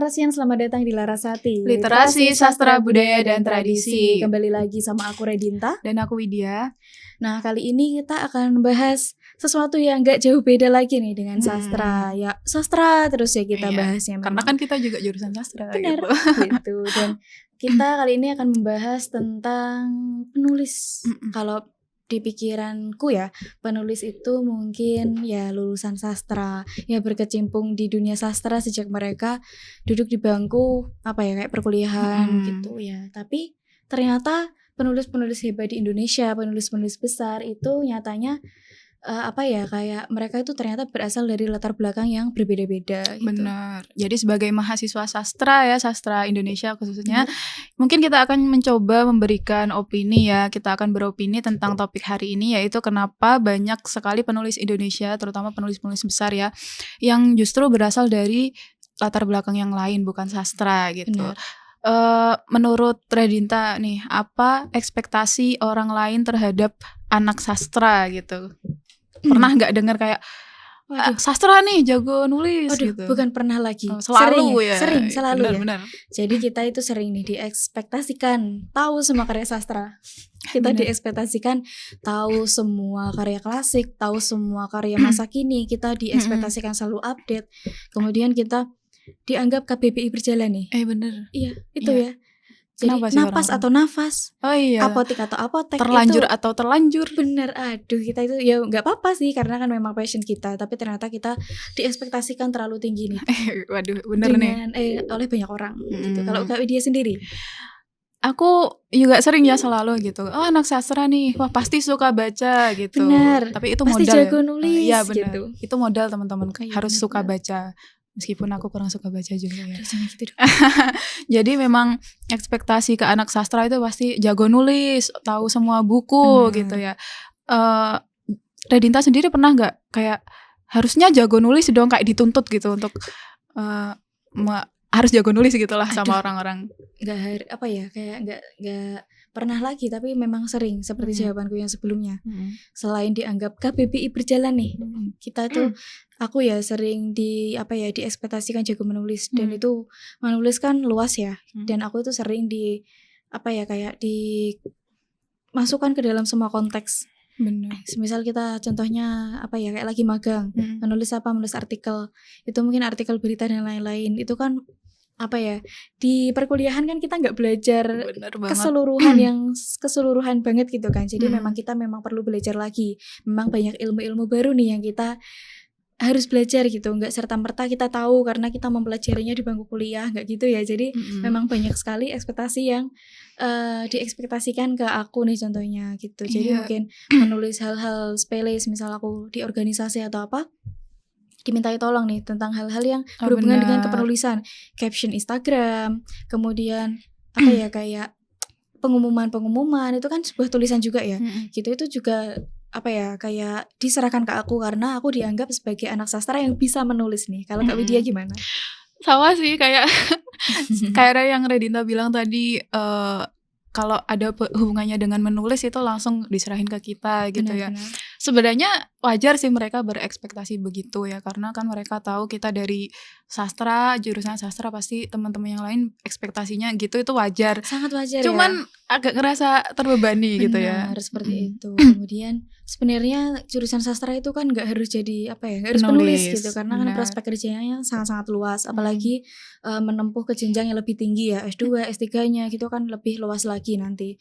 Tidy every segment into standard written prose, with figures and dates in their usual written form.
Larasian, selamat datang di Larasati Literasi, Sastra, Budaya, dan Tradisi. Kembali lagi sama aku Redinta. Dan aku Widya. Nah, kali ini kita akan membahas sesuatu yang gak jauh beda lagi nih dengan sastra. Ya, sastra terus ya kita bahasnya. Karena kan kita juga jurusan sastra. Benar, gitu. Dan kita kali ini akan membahas tentang penulis. Kalau di pikiranku ya, penulis itu mungkin ya lulusan sastra, ya berkecimpung di dunia sastra sejak mereka duduk di bangku kayak perkuliahan gitu ya. Tapi ternyata penulis-penulis hebat di Indonesia, penulis-penulis besar itu nyatanya kayak mereka itu ternyata berasal dari latar belakang yang berbeda-beda gitu. Benar. Jadi sebagai mahasiswa sastra ya, sastra Indonesia khususnya, mungkin kita akan mencoba memberikan opini ya. Kita akan beropini tentang topik hari ini, yaitu kenapa banyak sekali penulis Indonesia, terutama penulis-penulis besar ya, yang justru berasal dari latar belakang yang lain, bukan sastra gitu. Menurut Redinta nih, apa ekspektasi orang lain terhadap anak sastra gitu? Pernah nggak dengar kayak sastra nih jago nulis gitu? Bukan pernah lagi. Selalu selalu benar. Jadi kita itu sering nih diekspektasikan tahu semua karya sastra. Kita diekspektasikan tahu semua karya klasik, tahu semua karya masa kini. Kita diekspektasikan selalu update. Kemudian kita dianggap KBBI berjalan nih. Bener. Iya, itu ya. Jadi napas atau nafas, apotek atau apotek, terlanjur itu, atau terlanjur. Bener, aduh kita itu ya nggak apa-apa sih karena kan memang passion kita, tapi ternyata kita diekspektasikan terlalu tinggi nih. Waduh, bener nih. Oleh banyak orang gitu. Kalau Kak Widya sendiri? Aku juga sering ya selalu gitu. Anak sastra nih, wah pasti suka baca gitu. Bener. Tapi itu pasti modal. Pasti jago nulis. Iya benar. Gitu. Itu modal teman-teman. Harus bener, suka baca. Meskipun aku kurang suka baca juga ya. Gitu. Jadi memang ekspektasi ke anak sastra itu pasti jago nulis, tahu semua buku gitu ya. Redinta sendiri pernah nggak kayak harusnya jago nulis dong, kayak dituntut gitu untuk harus jago nulis gitulah sama orang-orang? Nggak pernah lagi, tapi memang sering seperti jawabanku yang sebelumnya. Selain dianggap KBBI berjalan nih, kita tuh aku ya sering diekspektasikan jago menulis, dan itu menulis kan luas ya, dan aku itu sering dimasukkan ke dalam semua konteks. Benar. Semisal kita contohnya kayak lagi magang, menulis artikel, itu mungkin artikel berita dan lain-lain, itu kan di perkuliahan kan kita nggak belajar keseluruhan banget gitu kan. Jadi memang kita perlu belajar lagi. Memang banyak ilmu-ilmu baru nih yang kita harus belajar gitu. Nggak serta-merta kita tahu karena kita mempelajarinya di bangku kuliah, nggak gitu ya. Jadi memang banyak sekali ekspektasi yang diekspektasikan ke aku nih contohnya gitu. Jadi mungkin menulis hal-hal sepele, misal aku di organisasi atau apa, dimintai tolong nih tentang hal-hal yang berhubungan dengan kepenulisan, caption Instagram, kemudian kayak pengumuman itu kan sebuah tulisan juga ya. Gitu, itu juga kayak diserahkan ke aku karena aku dianggap sebagai anak sastra yang bisa menulis nih. Kalau Kak Widya gimana? Sama sih kayak yang Redinta bilang tadi, kalau ada hubungannya dengan menulis itu langsung diserahin ke kita gitu. Benar. Sebenarnya wajar sih mereka berekspektasi begitu ya, karena kan mereka tahu kita dari sastra, jurusan sastra, pasti teman-teman yang lain ekspektasinya gitu, itu wajar. Sangat wajar. Cuman agak ngerasa terbebani. Benar, gitu ya. Seperti itu. Kemudian sebenarnya jurusan sastra itu kan nggak harus jadi nggak harus penulis gitu, karena kan prospek kerjanya sangat-sangat luas, apalagi menempuh ke jenjang yang lebih tinggi ya, S2, S3-nya gitu kan lebih luas lagi nanti.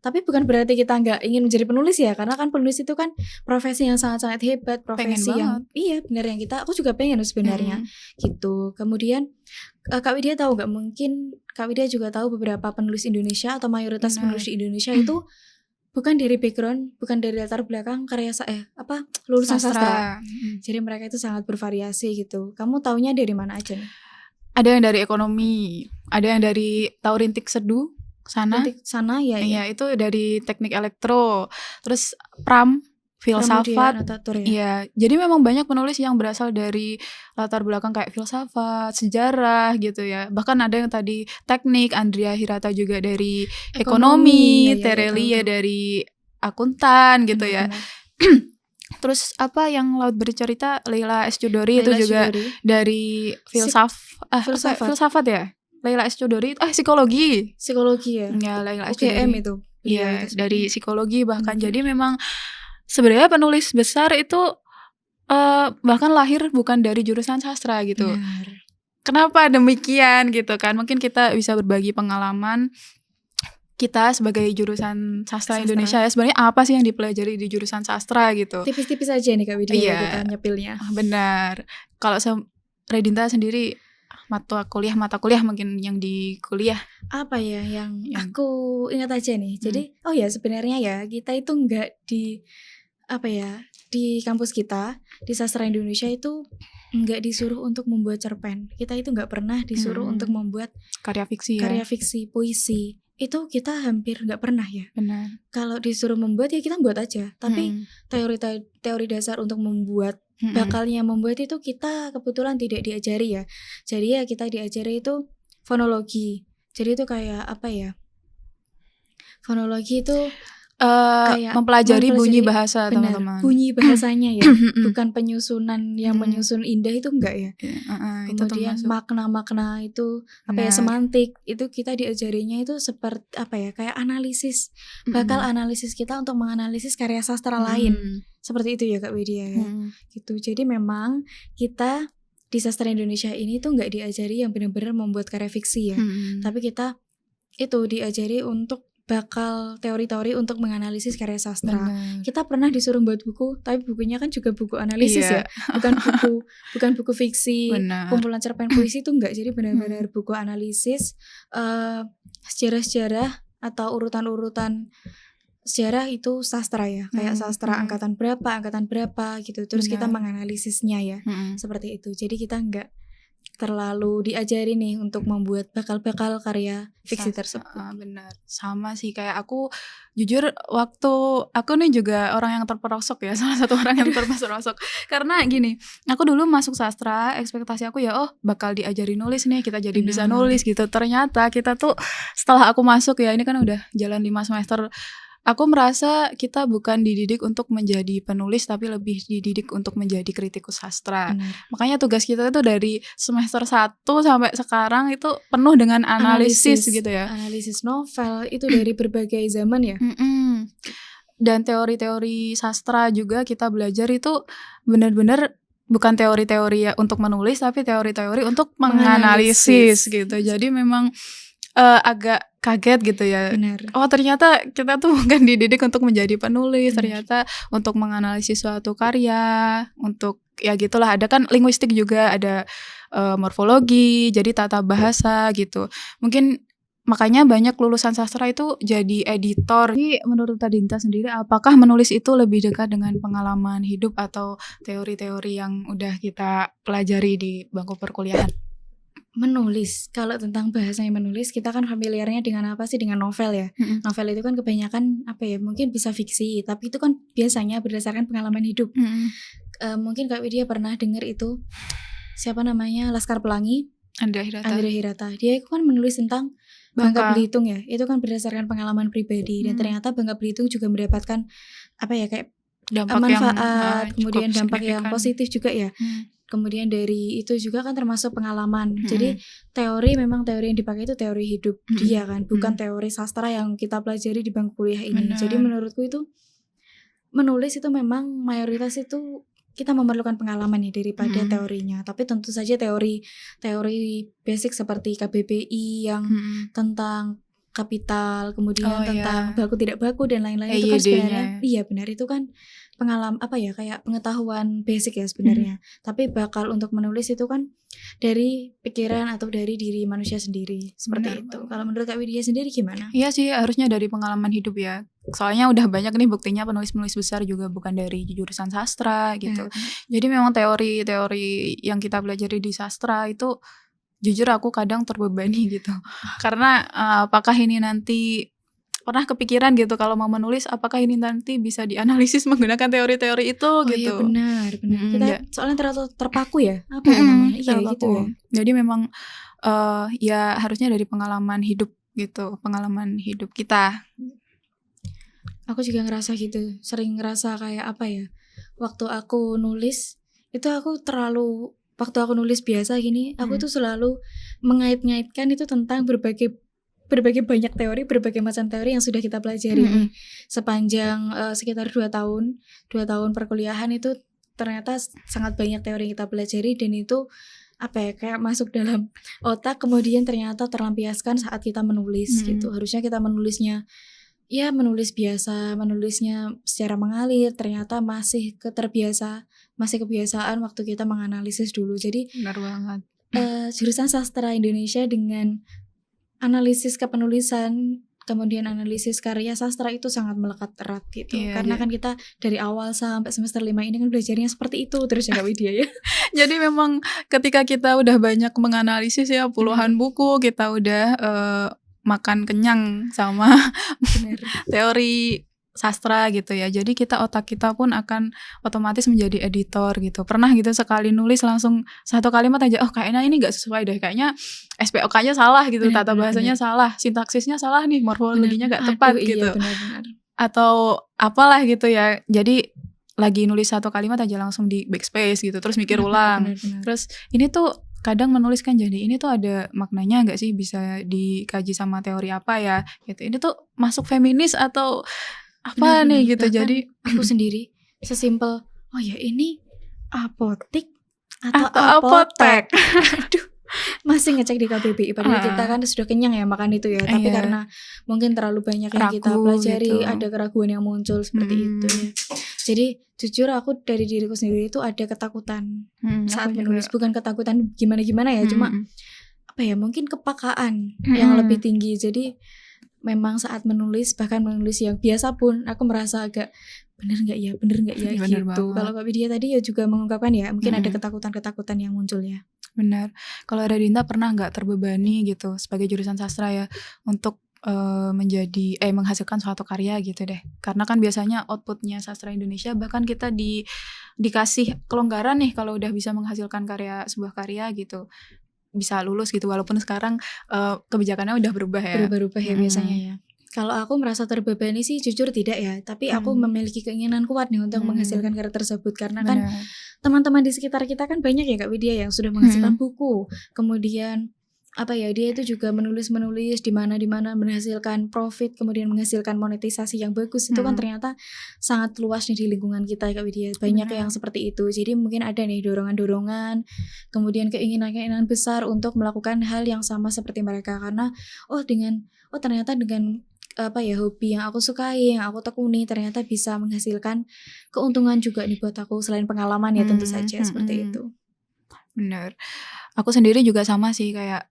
Tapi bukan berarti kita nggak ingin menjadi penulis ya, karena kan penulis itu kan profesi yang sangat-sangat hebat, profesi yang benar yang aku juga pengen sebenarnya gitu. Kemudian Kak Widya tahu nggak, mungkin Kak Widya juga tahu beberapa penulis Indonesia atau mayoritas penulis di Indonesia itu bukan dari background, bukan dari latar belakang lulusan sastra. Jadi mereka itu sangat bervariasi gitu. Kamu taunya dari mana aja nih? Ada yang dari ekonomi, ada yang dari Taurintik Seduh sana ya. Iya, itu dari teknik elektro, terus filsafat. Iya, jadi memang banyak penulis yang berasal dari latar belakang kayak filsafat, sejarah gitu ya. Bahkan ada yang tadi teknik, Andrea Hirata juga dari ekonomi, Terelia dari akuntan gitu ya. Terus apa yang Laut Bercerita Leila S. Chudori itu Laila juga Chudori. dari Filsafat. filsafat ya. Leila S. Chudori psikologi. Psikologi ya. Ya, Leila S. UGM Chudori. itu. Beliau Iya, itu dari sebenarnya. psikologi bahkan. Benar. Jadi memang sebenarnya penulis besar itu bahkan lahir bukan dari jurusan sastra gitu. Benar. Kenapa demikian gitu kan? Mungkin kita bisa berbagi pengalaman kita sebagai jurusan sastra Indonesia ya. Sebenarnya apa sih yang dipelajari di jurusan sastra gitu? Tipis-tipis aja nih Kak Widya Iya. ya kita nyepilnya. Benar. Kalau Redinta sendiri mata kuliah mungkin yang di kuliah Apa ya yang Yang- aku ingat aja nih. Jadi oh ya sebenarnya ya kita itu enggak di apa ya di kampus kita di sastra Indonesia itu enggak disuruh untuk membuat cerpen. Kita itu enggak pernah disuruh untuk membuat karya fiksi ya. karya fiksi, puisi. Itu kita hampir enggak pernah ya. Benar. Kalau disuruh membuat ya kita buat aja. Tapi teori dasar untuk membuat bakalnya membuat itu kita kebetulan tidak diajari ya. Jadi ya kita diajari itu fonologi. Jadi itu kayak apa ya? Fonologi itu kayak mempelajari bunyi bahasa benar, teman-teman. bunyi bahasanya ya, bukan penyusunan yang menyusun indah itu enggak ya. Kemudian itu makna-makna itu apa ya semantik itu kita diajarinya itu seperti apa ya kayak analisis bakal analisis kita untuk menganalisis karya sastra lain seperti itu ya Kak Widya ya. Gitu. Jadi memang kita di sastra Indonesia ini tuh enggak diajari yang benar-benar membuat karya fiksi ya. Tapi kita itu diajari untuk bakal teori-teori untuk menganalisis karya sastra. Benar. Kita pernah disuruh buat buku, tapi bukunya kan juga buku analisis ya, bukan buku fiksi, Benar. kumpulan cerpen puisi itu enggak. Jadi benar-benar buku analisis sejarah-sejarah atau urutan-urutan sejarah itu sastra ya, kayak sastra angkatan berapa gitu. Terus kita menganalisisnya ya, seperti itu. Jadi kita enggak terlalu diajari nih untuk membuat bakal-bakal karya fiksi tersebut. Benar, sama sih kayak aku jujur waktu aku nih juga orang yang terperosok ya, salah satu orang yang terperosok karena gini, aku dulu masuk sastra ekspektasi aku ya bakal diajari nulis nih, kita jadi bisa nulis gitu. Ternyata kita tuh setelah aku masuk ya ini kan udah jalan 5 semester. Aku merasa kita bukan dididik untuk menjadi penulis tapi lebih dididik untuk menjadi kritikus sastra. Makanya tugas kita itu dari semester 1 sampai sekarang itu penuh dengan analisis gitu ya. Analisis novel itu dari berbagai zaman ya. Dan teori-teori sastra juga kita belajar itu benar-benar bukan teori-teori ya untuk menulis tapi teori-teori untuk menganalisis gitu. Jadi memang agak kaget gitu ya. Benar. Oh ternyata kita tuh bukan dididik untuk menjadi penulis. Ternyata untuk menganalisis suatu karya, untuk ya gitulah. Ada kan linguistik juga, ada morfologi, jadi tata bahasa gitu. Mungkin makanya banyak lulusan sastra itu jadi editor. Jadi menurut Tadinta sendiri, apakah menulis itu lebih dekat dengan pengalaman hidup atau teori-teori yang udah kita pelajari di bangku perkuliahan? Menulis, kalau tentang bahasanya menulis kita kan familiarnya dengan apa sih, dengan novel ya. Novel itu kan kebanyakan apa ya, mungkin bisa fiksi tapi itu kan biasanya berdasarkan pengalaman hidup. Mungkin Kak Widya pernah dengar itu siapa namanya, Laskar Pelangi, Andrea Hirata. Dia itu kan menulis tentang Bangka Belitung ya, itu kan berdasarkan pengalaman pribadi. Dan ternyata Bangka Belitung juga mendapatkan apa ya, kayak dampak manfaat, yang kemudian dampak yang positif juga ya. Kemudian dari itu juga kan termasuk pengalaman. Jadi teori memang teori yang dipakai itu teori hidup dia kan, bukan teori sastra yang kita pelajari di bangku kuliah ini. Jadi menurutku itu menulis itu memang mayoritas itu kita memerlukan pengalaman ya daripada teorinya. Tapi tentu saja teori basic seperti KBBI yang tentang kapital, kemudian tentang baku tidak baku dan lain-lain itu kan sebenarnya iya benar, itu kan pengalaman apa ya, kayak pengetahuan basic ya sebenarnya. Tapi bakal untuk menulis itu kan dari pikiran atau dari diri manusia sendiri seperti itu. Kalau menurut Kak Widya sendiri gimana? Iya sih, harusnya dari pengalaman hidup ya. Soalnya udah banyak nih buktinya penulis-penulis besar juga bukan dari jurusan sastra gitu. Jadi memang teori-teori yang kita pelajari di sastra itu jujur aku kadang terbebani gitu. Karena apakah ini nanti pernah kepikiran gitu kalau mau menulis apakah ini nanti bisa dianalisis menggunakan teori-teori itu gitu. Iya benar. Kita soalnya terlalu terpaku ya. Apa ya namanya? Iya gitu ya. Jadi memang ya harusnya dari pengalaman hidup gitu, pengalaman hidup kita. Aku juga ngerasa gitu, sering ngerasa kayak apa ya, waktu aku nulis itu waktu aku nulis biasa gini, aku tuh selalu mengait-ngaitkan itu tentang berbagai banyak teori, berbagai macam teori yang sudah kita pelajari nih sepanjang sekitar 2 tahun perkuliahan. Itu ternyata sangat banyak teori yang kita pelajari, dan itu kayak masuk dalam otak, kemudian ternyata terlampiaskan saat kita menulis gitu. Harusnya kita menulisnya menulis biasa, menulisnya secara mengalir, ternyata masih kebiasaan waktu kita menganalisis dulu. Jadi benar banget. Jurusan sastra Indonesia dengan analisis kepenulisan, kemudian analisis karya sastra itu sangat melekat erat gitu. Karena kan kita dari awal sampai semester 5 ini kan belajarnya seperti itu terus ya Kak Widya ya. Jadi memang ketika kita udah banyak menganalisis ya puluhan buku, kita udah makan kenyang sama teori sastra gitu ya. Jadi otak kita pun akan otomatis menjadi editor gitu. Pernah gitu sekali nulis langsung satu kalimat aja, kayaknya ini gak sesuai deh, kayaknya SPOK-nya salah gitu, tata bahasanya salah, sintaksisnya salah nih, morfologinya gak tepat gitu. Benar. Atau apalah gitu ya. Jadi lagi nulis satu kalimat aja langsung di backspace gitu, terus mikir ulang. Benar. Terus ini tuh kadang menuliskan jadi ini tuh ada maknanya nggak sih, bisa dikaji sama teori apa ya gitu. Ini tuh masuk feminis atau apa nih gitu. Bahkan jadi aku sendiri sesimpel ya ini apotik atau apotek. Aduh, masih ngecek di KBBI padahal kita kan sudah kenyang ya makan itu ya, tapi karena mungkin terlalu banyak yang kita pelajari gitu. Ada keraguan yang muncul seperti itu ya. Jadi jujur aku dari diriku sendiri itu ada ketakutan saat menulis, bukan ketakutan gimana ya, cuma mungkin kepekaan yang lebih tinggi. Jadi memang saat menulis, bahkan menulis yang biasa pun aku merasa agak bener nggak ya gitu. Kalau Kak Widya tadi ya juga mengungkapkan ya mungkin ada ketakutan yang muncul ya. Benar. Kalau Radinta pernah nggak terbebani gitu sebagai jurusan sastra ya untuk menghasilkan suatu karya gitu deh? Karena kan biasanya outputnya sastra Indonesia, bahkan kita dikasih kelonggaran nih kalau udah bisa menghasilkan sebuah karya gitu, bisa lulus gitu, walaupun sekarang kebijakannya udah berubah ya. Berubah ya biasanya ya. Kalau aku merasa terbebani sih jujur tidak ya, tapi aku memiliki keinginan kuat nih untuk menghasilkan karya tersebut, karena kan teman-teman di sekitar kita kan banyak ya Kak Widya yang sudah menghasilkan buku, kemudian dia itu juga menulis di mana menghasilkan profit, kemudian menghasilkan monetisasi yang bagus. Itu kan ternyata sangat luas nih di lingkungan kita Kak Widya, banyak yang seperti itu. Jadi mungkin ada nih dorongan, kemudian keinginan besar untuk melakukan hal yang sama seperti mereka, karena ternyata dengan hobi yang aku sukai, yang aku tekuni, ternyata bisa menghasilkan keuntungan juga nih buat aku selain pengalaman ya tentu saja seperti itu. Bener. Aku sendiri juga sama sih, kayak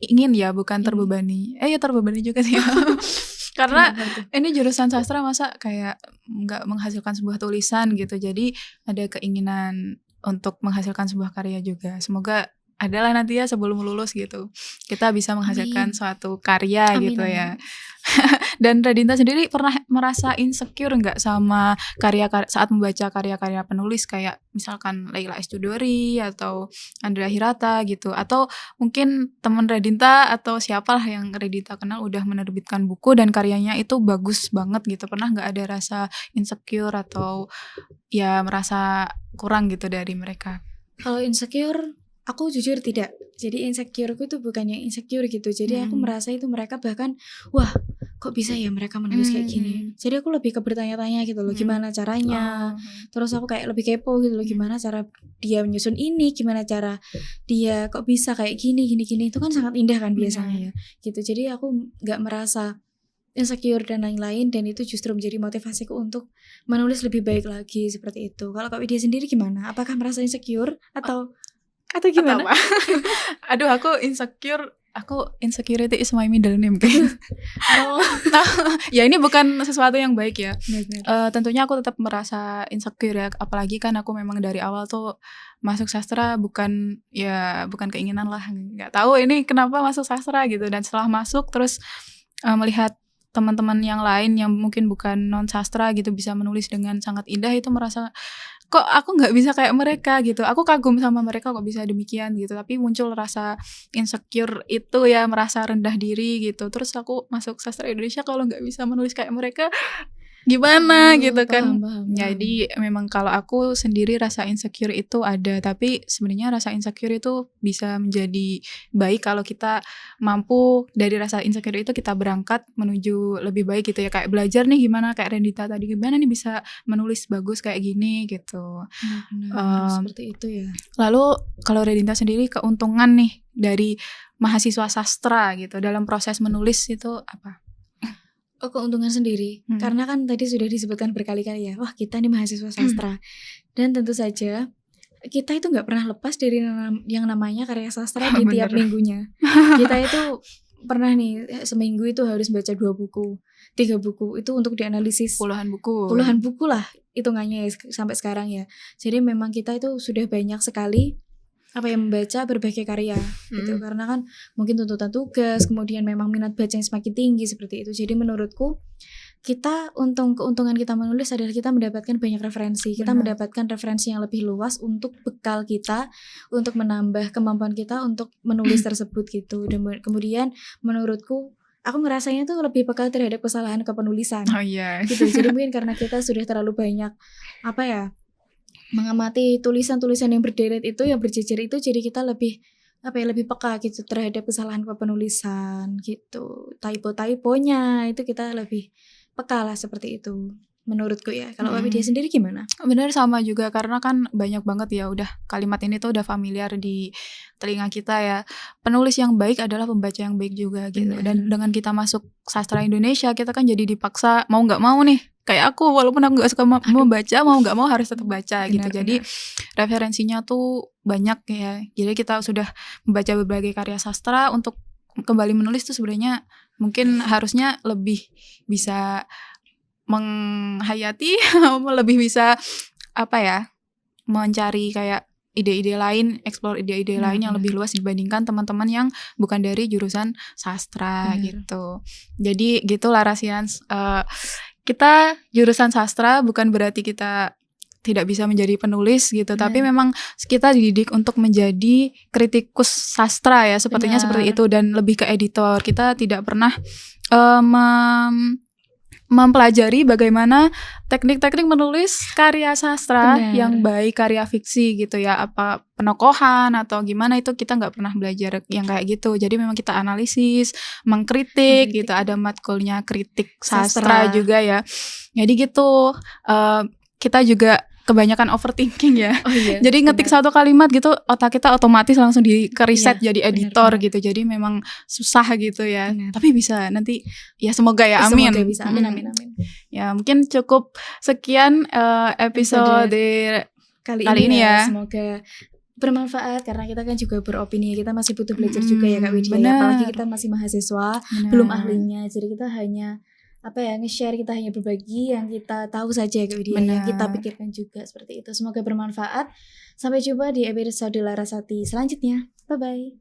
ingin ya, bukan terbebani. Ya terbebani juga sih. Karena ini jurusan sastra masa kayak nggak menghasilkan sebuah tulisan gitu. Jadi ada keinginan untuk menghasilkan sebuah karya juga. Semoga adalah nanti ya sebelum lulus gitu kita bisa menghasilkan suatu karya gitu ya. Dan Radinta sendiri pernah merasa insecure nggak sama saat membaca karya-karya penulis kayak misalkan Leila S. Chudori atau Andrea Hirata gitu, atau mungkin teman Radinta atau siapalah yang Radinta kenal udah menerbitkan buku dan karyanya itu bagus banget gitu, pernah nggak ada rasa insecure atau ya merasa kurang gitu dari mereka? Kalau insecure aku jujur tidak. Jadi insecureku itu bukan yang insecure gitu. Jadi aku merasa itu mereka bahkan wah kok bisa ya mereka menulis kayak gini. Jadi aku lebih ke bertanya-tanya gitu loh, gimana caranya. Terus aku kayak lebih kepo gitu loh, gimana cara dia menyusun ini, gimana cara dia kok bisa kayak gini. Itu kan sangat indah kan biasanya ya gitu. Jadi aku gak merasa insecure dan lain-lain, dan itu justru menjadi motivasiku untuk menulis lebih baik lagi seperti itu. Kalau Kak Widya sendiri gimana? Apakah merasa insecure atau gimana? Aduh, aku insecurity is my middle name kan. Ya ini bukan sesuatu yang baik ya. Tentunya aku tetap merasa insecure ya, apalagi kan aku memang dari awal tuh masuk sastra bukan keinginan lah, nggak tahu ini kenapa masuk sastra gitu. Dan setelah masuk terus melihat teman-teman yang lain yang mungkin bukan non sastra gitu bisa menulis dengan sangat indah, itu merasa kok aku nggak bisa kayak mereka gitu. Aku kagum sama mereka kok bisa demikian gitu. Tapi muncul rasa insecure itu ya, merasa rendah diri gitu. Terus aku masuk sastra Indonesia kalau nggak bisa menulis kayak mereka, gimana Oh, gitu kan. paham. Jadi memang kalau aku sendiri rasa insecure itu ada, tapi sebenarnya rasa insecure itu bisa menjadi baik kalau kita mampu dari rasa insecure itu kita berangkat menuju lebih baik gitu ya, kayak belajar nih gimana, kayak Rendita tadi gimana nih bisa menulis bagus kayak gini gitu. Benar, seperti itu ya. Lalu kalau Rendita sendiri keuntungan nih dari mahasiswa sastra gitu dalam proses menulis itu apa? Oh, keuntungan sendiri. Karena kan tadi sudah disebutkan berkali-kali ya, wah kita nih mahasiswa sastra. Dan tentu saja kita itu nggak pernah lepas dari yang namanya karya sastra di tiap minggunya. Kita itu pernah nih seminggu itu harus baca 2 buku, 3 buku itu untuk dianalisis. Puluhan buku lah hitungannya ya, sampai sekarang ya. Jadi memang kita itu sudah banyak sekali membaca berbagai karya gitu, karena kan mungkin tuntutan tugas, kemudian memang minat baca yang semakin tinggi seperti itu. Jadi menurutku kita keuntungan kita menulis adalah kita mendapatkan banyak referensi. Kita mendapatkan referensi yang lebih luas untuk bekal kita, untuk menambah kemampuan kita untuk menulis tersebut gitu. Dan kemudian menurutku aku ngerasanya tuh lebih peka terhadap kesalahan kepenulisan. Gitu. Jadi mungkin karena kita sudah terlalu banyak mengamati tulisan-tulisan yang berderet itu, yang berjejer itu, jadi kita lebih lebih peka gitu terhadap kesalahan penulisan gitu. Typo-typonya itu kita lebih peka lah seperti itu. Menurutku ya. Kalau Widya sendiri gimana? Benar sama juga, karena kan banyak banget ya udah kalimat ini tuh udah familiar di telinga kita ya. Penulis yang baik adalah pembaca yang baik juga gitu. Dan dengan kita masuk sastra Indonesia, kita kan jadi dipaksa mau nggak mau nih. Kayak aku walaupun aku nggak suka membaca, mau nggak mau harus tetap baca gitu. Jadi referensinya tuh banyak ya. Jadi kita sudah membaca berbagai karya sastra, untuk kembali menulis tuh sebenarnya mungkin harusnya lebih bisa menghayati, lebih bisa mencari kayak ide-ide lain, explore ide-ide lain yang lebih luas dibandingkan teman-teman yang bukan dari jurusan sastra gitu. Jadi gitulah Rasians, kita jurusan sastra bukan berarti kita tidak bisa menjadi penulis gitu, tapi memang kita dididik untuk menjadi kritikus sastra ya, sepertinya seperti itu, dan lebih ke editor. Kita tidak pernah mempelajari bagaimana teknik-teknik menulis karya sastra yang baik, karya fiksi gitu ya, apa penokohan atau gimana, itu kita nggak pernah belajar yang kayak gitu. Jadi memang kita analisis, mengkritik gitu, ada matkulnya kritik sastra juga ya. Jadi gitu, kita juga kebanyakan overthinking ya. Jadi ngetik satu kalimat gitu, otak kita otomatis langsung ke-reset jadi editor gitu. Jadi memang susah gitu ya. Tapi bisa nanti ya, semoga ya, amin. Semoga bisa, amin. Ya mungkin cukup sekian episode kali ini ya. Semoga bermanfaat, karena kita kan juga beropini, kita masih butuh belajar juga ya Kak Widya ya. Apalagi kita masih mahasiswa, belum ahlinya. Jadi kita hanya nge-share, kita hanya berbagi yang kita tahu saja Kak Widya, yang kita pikirkan juga seperti itu. Semoga bermanfaat. Sampai jumpa di episode Larasati selanjutnya. Bye bye.